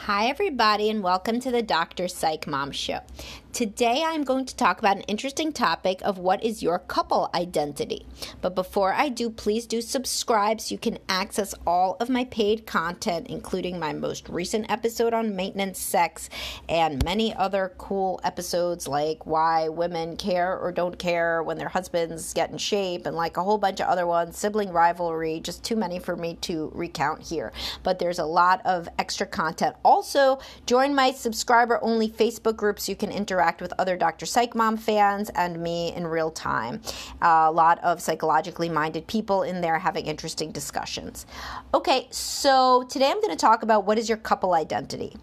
Hi, everybody, and welcome to the Dr. Psych Mom Show. Today, I'm going to talk about an interesting topic of what is your couple identity. But before I do, please do subscribe so you can access all of my paid content, including my most recent episode on maintenance sex and many other cool episodes like why women care or don't care when their husbands get in shape, and like a whole bunch of other ones, sibling rivalry, just too many for me to recount here. But there's a lot of extra content. Also, join my subscriber-only Facebook group so you can interact with other Dr. Psych Mom fans and me in real time. A lot of psychologically minded people in there having interesting discussions. Okay, so today I'm going to talk about what is your couple identity.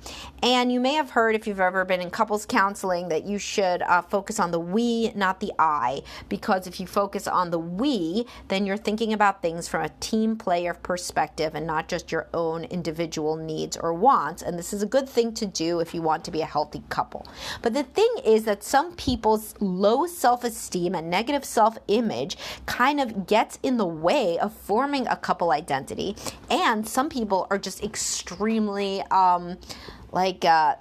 And you may have heard, if you've ever been in couples counseling, that you should focus on the we, not the I, because if you focus on the we, then you're thinking about things from a team player perspective and not just your own individual needs or wants. And this is a good thing to do if you want to be a healthy couple. But the thing is that some people's low self-esteem and negative self-image kind of gets in the way of forming a couple identity. And some people are just extremely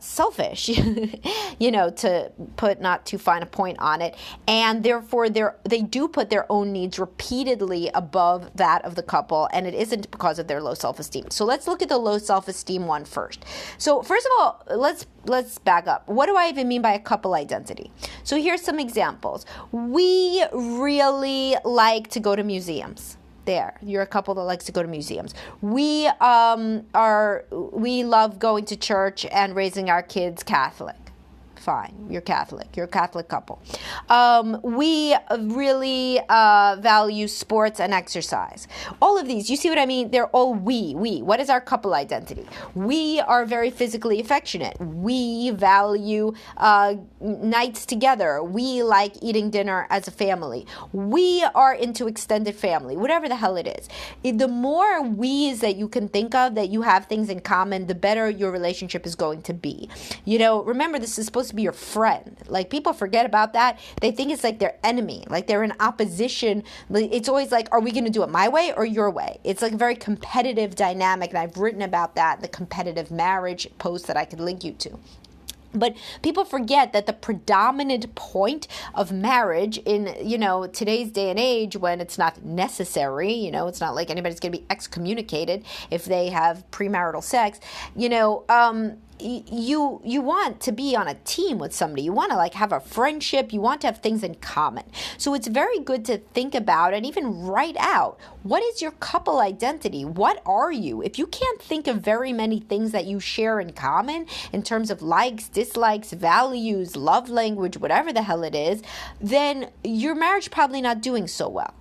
selfish, to put not too fine a point on it. And therefore, they do put their own needs repeatedly above that of the couple, and it isn't because of their low self-esteem. So let's look at the low self-esteem one first. So first of all, let's back up. What do I even mean by a couple identity? So here's some examples. We really like to go to museums. There, you're a couple that likes to go to museums. We love going to church and raising our kids Catholic. Fine, you're Catholic. You're a Catholic couple. We really value sports and exercise. All of these, you see what I mean? They're all we. What is our couple identity? We are very physically affectionate. We value nights together. We like eating dinner as a family. We are into extended family, whatever the hell it is. The more we's that you can think of, that you have things in common, the better your relationship is going to be. Remember, this is supposed to be your friend. Like, people forget about that. They think it's like their enemy, like they're in opposition. It's always like, are we going to do it my way or your way? It's like a very competitive dynamic, and I've written about that, the competitive marriage post that I could link you to. But people forget that the predominant point of marriage in, today's day and age, when it's not necessary, it's not like anybody's going to be excommunicated if they have premarital sex, you want to be on a team with somebody. You want to have a friendship. You want to have things in common. So it's very good to think about and even write out, what is your couple identity? What are you? If you can't think of very many things that you share in common in terms of likes, dislikes, values, love language, whatever the hell it is, then your marriage probably not doing so well.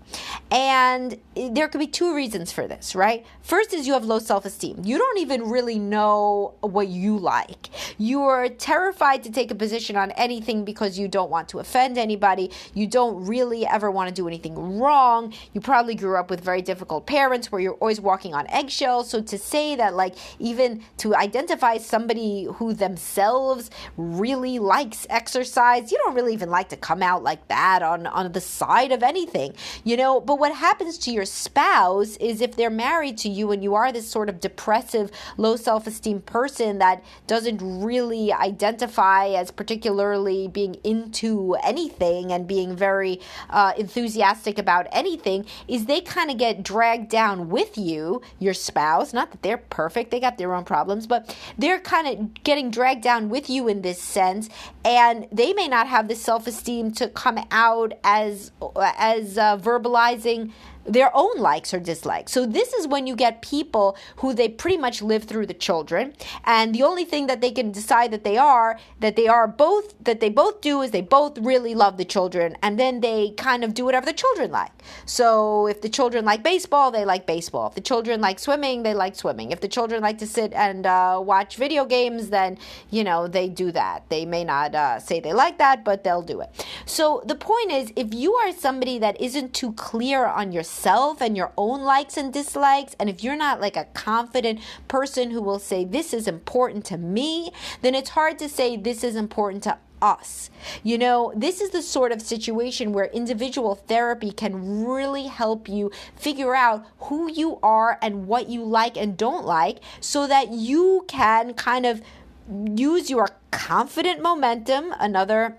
And there could be two reasons for this, right? First is you have low self-esteem. You don't even really know what you like. You are terrified to take a position on anything because you don't want to offend anybody. You don't really ever want to do anything wrong. You probably grew up with very difficult parents where you're always walking on eggshells. So to say that, even to identify somebody who themselves really likes exercise, you don't really even like to come out like that on the side of anything, But what happens to your spouse is, if they're married to you and you are this sort of depressive, low self-esteem person that doesn't really identify as particularly being into anything and being very enthusiastic about anything, is they kind of get dragged down with you, your spouse. Not that they're perfect, they got their own problems, but they're kind of getting dragged down with you in this sense, and they may not have the self-esteem to come out as verbalizing their own likes or dislikes. So this is when you get people who they pretty much live through the children, and the only thing that they can decide that they both do is they both really love the children, and then they kind of do whatever the children like. So if the children like baseball, they like baseball. If the children like swimming, they like swimming. If the children like to sit and watch video games, then they do that. They may not say they like that, but they'll do it. So the point is, if you are somebody that isn't too clear on yourself and your own likes and dislikes, and if you're not like a confident person who will say, this is important to me, then it's hard to say this is important to us. This is the sort of situation where individual therapy can really help you figure out who you are and what you like and don't like, so that you can kind of use your confident momentum, another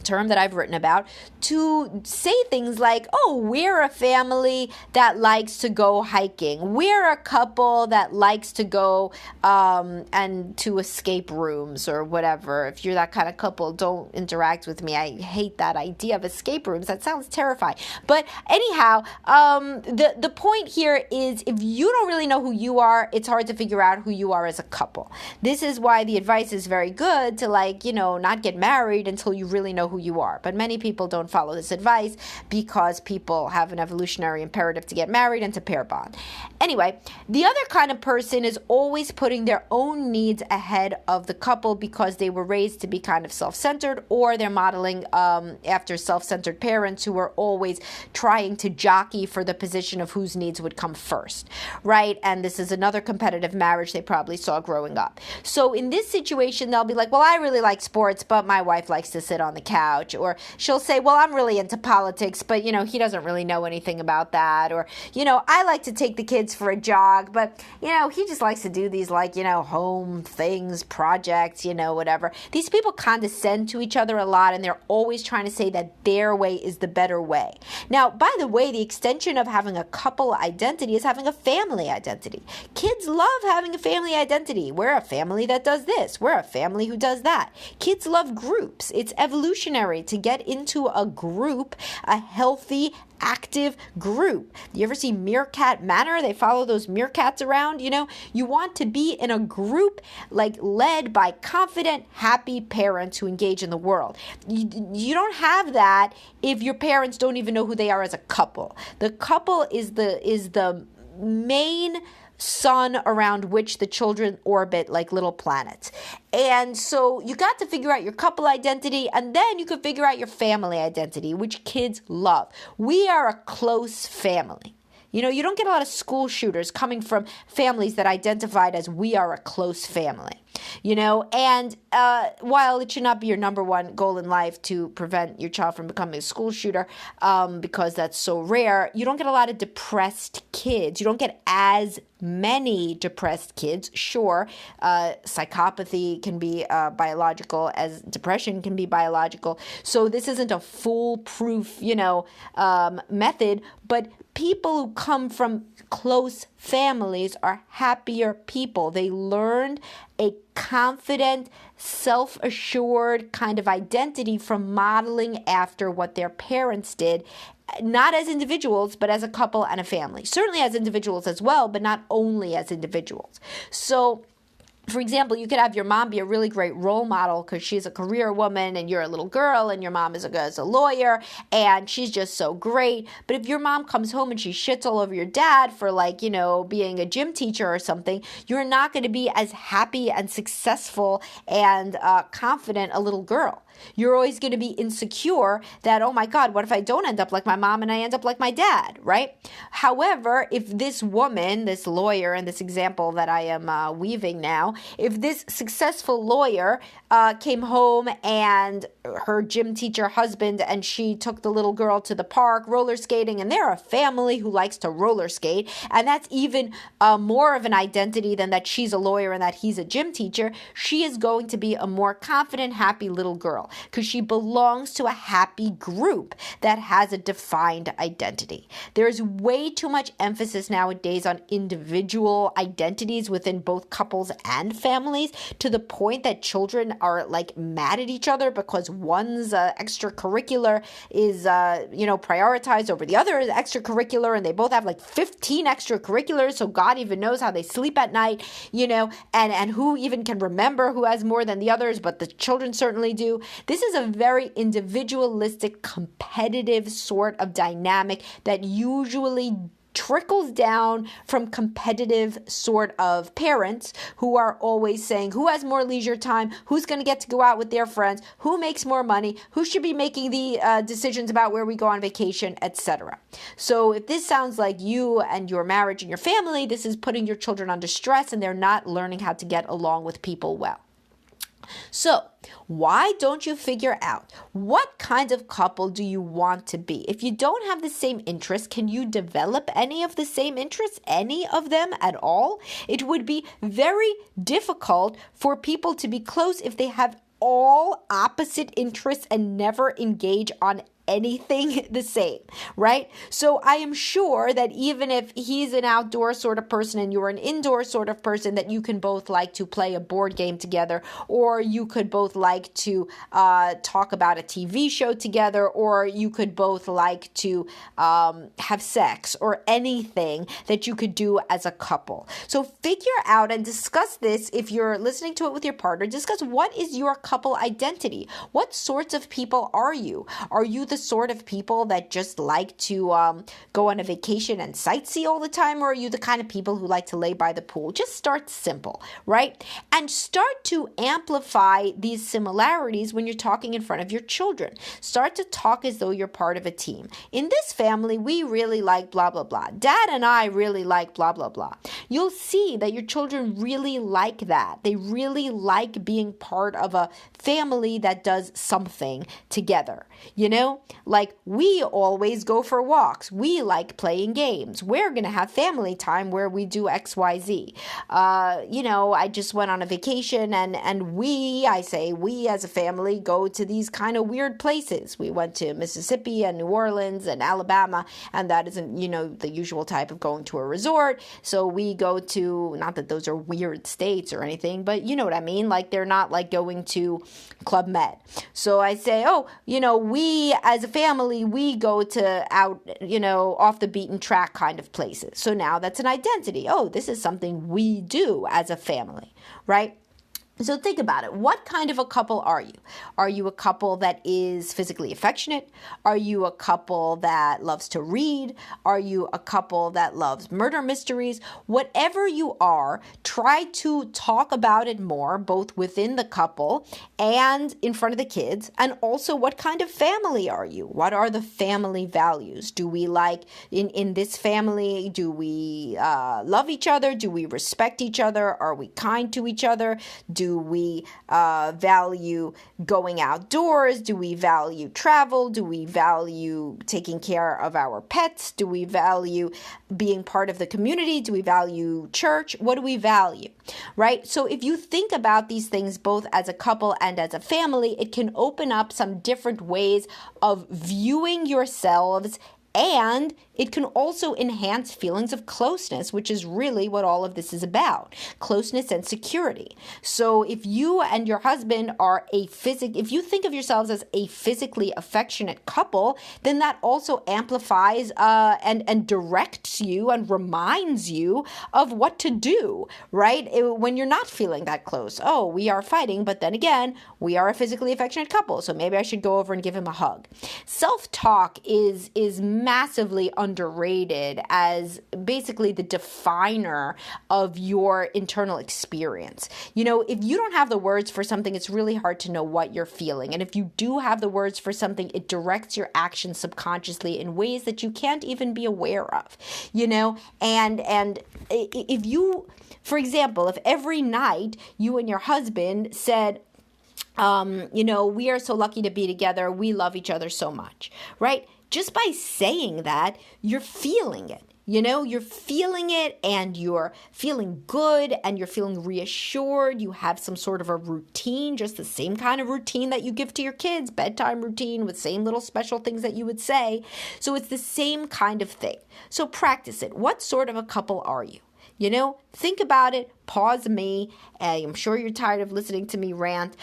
term that I've written about, to say things like, oh, we're a family that likes to go hiking. We're a couple that likes to go and to escape rooms or whatever. If you're that kind of couple, don't interact with me. I hate that idea of escape rooms. That sounds terrifying. But anyhow, the point here is, if you don't really know who you are, it's hard to figure out who you are as a couple. This is why the advice is very good to not get married until you really know who you are. But many people don't follow this advice because people have an evolutionary imperative to get married and to pair bond. Anyway, the other kind of person is always putting their own needs ahead of the couple because they were raised to be kind of self-centered, or they're modeling after self-centered parents who are always trying to jockey for the position of whose needs would come first, right? And this is another competitive marriage they probably saw growing up. So in this situation, they'll be like, well, I really like sports, but my wife likes to sit on the couch. Or she'll say, well, I'm really into politics, but, he doesn't really know anything about that. Or, I like to take the kids for a jog, but, he just likes to do these home things, projects, whatever. These people condescend to each other a lot, and they're always trying to say that their way is the better way. Now, by the way, the extension of having a couple identity is having a family identity. Kids love having a family identity. We're a family that does this. We're a family who does that. Kids love groups. It's evolutionary to get into a group, a healthy, active group. You ever see Meerkat Manor? They follow those meerkats around. You want to be in a group led by confident, happy parents who engage in the world. You don't have that if your parents don't even know who they are as a couple. The couple is the main sun around which the children orbit like little planets. And so you got to figure out your couple identity, and then you could figure out your family identity, which kids love. We are a close family. You don't get a lot of school shooters coming from families that identified as we are a close family. And while it should not be your number one goal in life to prevent your child from becoming a school shooter, because that's so rare, you don't get a lot of depressed kids. You don't get as many depressed kids. Sure, psychopathy can be biological as depression can be biological. So this isn't a foolproof, method, but people who come from close families are happier people. They learned a confident, self-assured kind of identity from modeling after what their parents did, not as individuals, but as a couple and a family. Certainly as individuals as well, but not only as individuals. So, for example, you could have your mom be a really great role model because she's a career woman and you're a little girl, and your mom is a lawyer and she's just so great. But if your mom comes home and she shits all over your dad for being a gym teacher or something, you're not going to be as happy and successful and confident a little girl. You're always going to be insecure that, oh my God, what if I don't end up like my mom and I end up like my dad, right? However, if this woman, this lawyer in this example that I am weaving now, if this successful lawyer came home and her gym teacher husband and she took the little girl to the park roller skating, and they're a family who likes to roller skate, and that's even more of an identity than that she's a lawyer and that he's a gym teacher, she is going to be a more confident, happy little girl because she belongs to a happy group that has a defined identity. There's way too much emphasis nowadays on individual identities within both couples and families, to the point that children are mad at each other because one's extracurricular is prioritized over the other extracurricular, and they both have 15 extracurriculars, so God even knows how they sleep at night, and who even can remember who has more than the others, but the children certainly do. This is a very individualistic, competitive sort of dynamic that usually trickles down from competitive sort of parents who are always saying who has more leisure time, who's going to get to go out with their friends, who makes more money, who should be making the decisions about where we go on vacation, etc. So if this sounds like you and your marriage and your family, this is putting your children under stress and they're not learning how to get along with people well. So, why don't you figure out what kind of couple do you want to be? If you don't have the same interests, can you develop any of the same interests, any of them at all? It would be very difficult for people to be close if they have all opposite interests and never engage on anything the same, right? So I am sure that even if he's an outdoor sort of person and you're an indoor sort of person, that you can both like to play a board game together, or you could both like to talk about a TV show together, or you could both like to have sex, or anything that you could do as a couple. So figure out and discuss this. If you're listening to it with your partner, discuss what is your couple identity. What sorts of people are you? Are you the sort of people that just like to go on a vacation and sightsee all the time, or are you the kind of people who like to lay by the pool? Just start simple, right? And start to amplify these similarities when you're talking in front of your children. Start to talk as though you're part of a team. In this family, we really like blah, blah, blah. Dad and I really like blah, blah, blah. You'll see that your children really like that. They really like being part of a family that does something together, you know? Like, we always go for walks. We like playing games. We're going to have family time where we do X, Y, Z. I just went on a vacation and we as a family go to these kind of weird places. We went to Mississippi and New Orleans and Alabama, and that isn't, the usual type of going to a resort. So we go to, not that those are weird states or anything, but you know what I mean? Like, they're not like going to Club Med. So I say, we as a family, we go to out, off the beaten track kind of places. So now that's an identity. Oh, this is something we do as a family, right? So think about it. What kind of a couple are you? Are you a couple that is physically affectionate? Are you a couple that loves to read? Are you a couple that loves murder mysteries? Whatever you are, try to talk about it more, both within the couple and in front of the kids. And also, what kind of family are you? What are the family values? Do we like, in this family, do we love each other? Do we respect each other? Are we kind to each other? Do we value going outdoors? Do we value travel? Do we value taking care of our pets? Do we value being part of the community? Do we value church? What do we value, right? So if you think about these things both as a couple and as a family, it can open up some different ways of viewing yourselves, and it can also enhance feelings of closeness, which is really what all of this is about. Closeness and security. So if you and your husband are if you think of yourselves as a physically affectionate couple, then that also amplifies and directs you and reminds you of what to do, right? When you're not feeling that close. Oh, we are fighting, but then again, we are a physically affectionate couple, so maybe I should go over and give him a hug. Self-talk is massively underrated as basically the definer of your internal experience. If you don't have the words for something, it's really hard to know what you're feeling. And if you do have the words for something, it directs your actions subconsciously in ways that you can't even be aware of, and if you, for example, if every night you and your husband said, we are so lucky to be together, we love each other so much, right? Just by saying that, you're feeling it. You're feeling it, and you're feeling good, and you're feeling reassured. You have some sort of a routine, just the same kind of routine that you give to your kids, bedtime routine with same little special things that you would say. So it's the same kind of thing. So practice it. What sort of a couple are you? Think about it, pause me. I'm sure you're tired of listening to me rant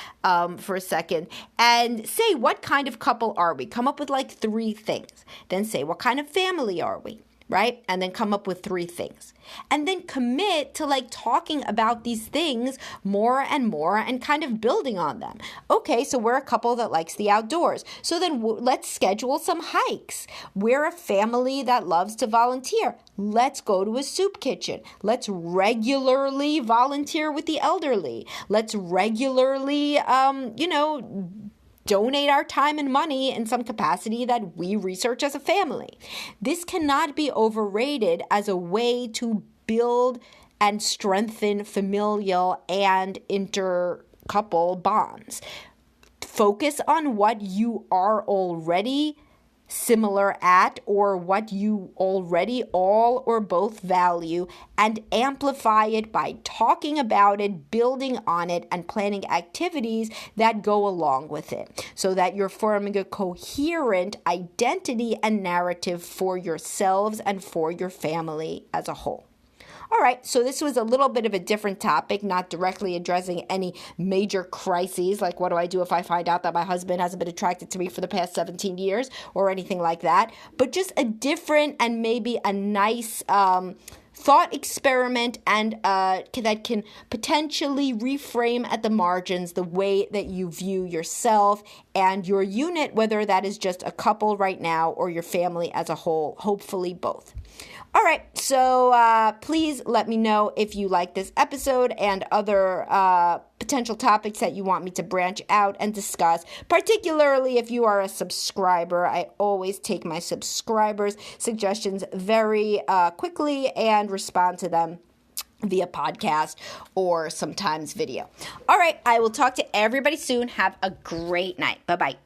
for a second, and say, what kind of couple are we? Come up with like 3 things. Then say, what kind of family are we? Right? And then come up with 3 things. And then commit to like talking about these things more and more and kind of building on them. Okay, so we're a couple that likes the outdoors. So then let's schedule some hikes. We're a family that loves to volunteer. Let's go to a soup kitchen. Let's regularly volunteer with the elderly. Let's regularly, donate our time and money in some capacity that we research as a family. This cannot be overrated as a way to build and strengthen familial and couple bonds. Focus on what you are already similar at, or what you already all or both value, and amplify it by talking about it, building on it, and planning activities that go along with it, so that you're forming a coherent identity and narrative for yourselves and for your family as a whole. All right, so this was a little bit of a different topic, not directly addressing any major crises, like what do I do if I find out that my husband hasn't been attracted to me for the past 17 years or anything like that, but just a different and maybe a nice thought experiment, and that can potentially reframe at the margins the way that you view yourself and your unit, whether that is just a couple right now or your family as a whole, hopefully both. All right, so please let me know if you like this episode and other potential topics that you want me to branch out and discuss, particularly if you are a subscriber. I always take my subscribers' suggestions very quickly and respond to them via podcast or sometimes video. All right, I will talk to everybody soon. Have a great night. Bye-bye.